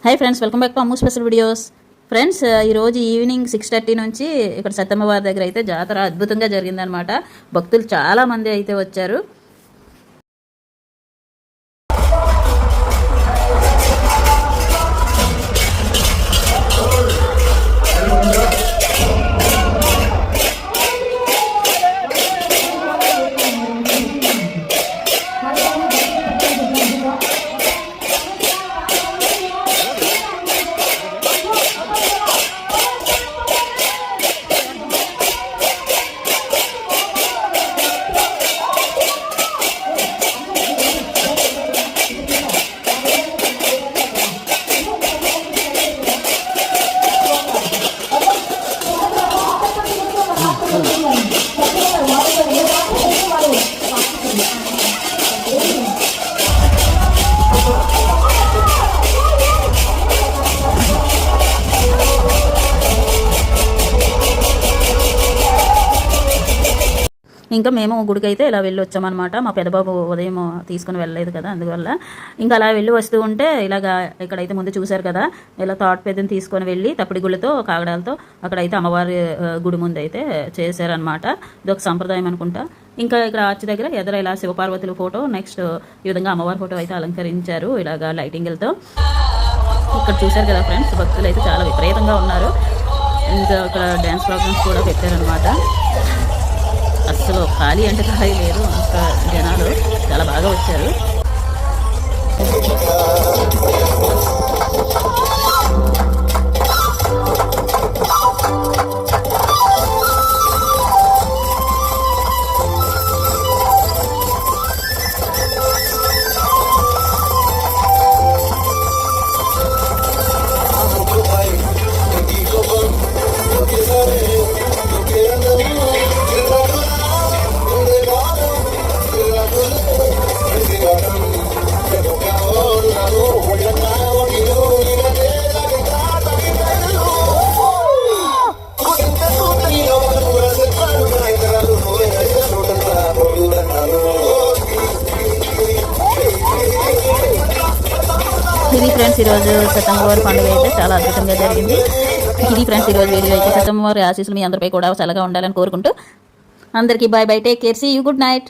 Hi friends, welcome back to Ammu special videos. Friends, ఈరోజు evening 6:30 నుంచి ఇక్కడ సత్తమ్మ వారి దగ్గర అయితే జాతర అద్భుతంగా జరిగిందనమాట. భక్తులు చాలామంది అయితే వచ్చారు. ఇంకా మేము గుడికి అయితే ఇలా వెళ్ళి వచ్చామన్నమాట. మా పెద్దబాబు ఉదయం తీసుకుని వెళ్ళలేదు కదా, అందువల్ల ఇంకా అలా వెళ్ళి వస్తూ ఉంటే ఇలాగా ఇక్కడైతే ముందు చూశారు కదా, ఇలా తాట్ పెద్దని తీసుకొని వెళ్ళి తప్పిడి గుళ్ళతో కాగడాలతో అక్కడైతే అమ్మవారి గుడి ముందు అయితే చేశారనమాట. ఇది ఒక సంప్రదాయం అనుకుంటా. ఇంకా ఇక్కడ ఆర్చ్ దగ్గర ఎదుర ఇలా శివపార్వతుల ఫోటో, నెక్స్ట్ ఈ విధంగా అమ్మవారి ఫోటో అయితే అలంకరించారు ఇలాగా లైటింగ్లతో. ఇక్కడ చూశారు కదా ఫ్రెండ్స్, భక్తులు అయితే చాలా విపరీతంగా ఉన్నారు. ఇంకా అక్కడ డ్యాన్స్ ప్రోగ్రామ్స్ కూడా పెట్టారనమాట. అసలు ఖాళీ అంటే ఖాళీ లేదు, అంత జనాలు చాలా బాగా వచ్చారు. ఇది ఫ్రెండ్స్ ఈరోజు సత్తమ్మవారి పండుగ అయితే చాలా అద్భుతంగా జరిగింది. ఇది ఫ్రెండ్స్ ఈరోజు వీడియో అయితే. సత్తమ్మవారి ఆశీస్సులు మీ అందరిపై కూడా చల్లగా ఉండాలని కోరుకుంటూ అందరికీ bye bye, take care, see you, good night.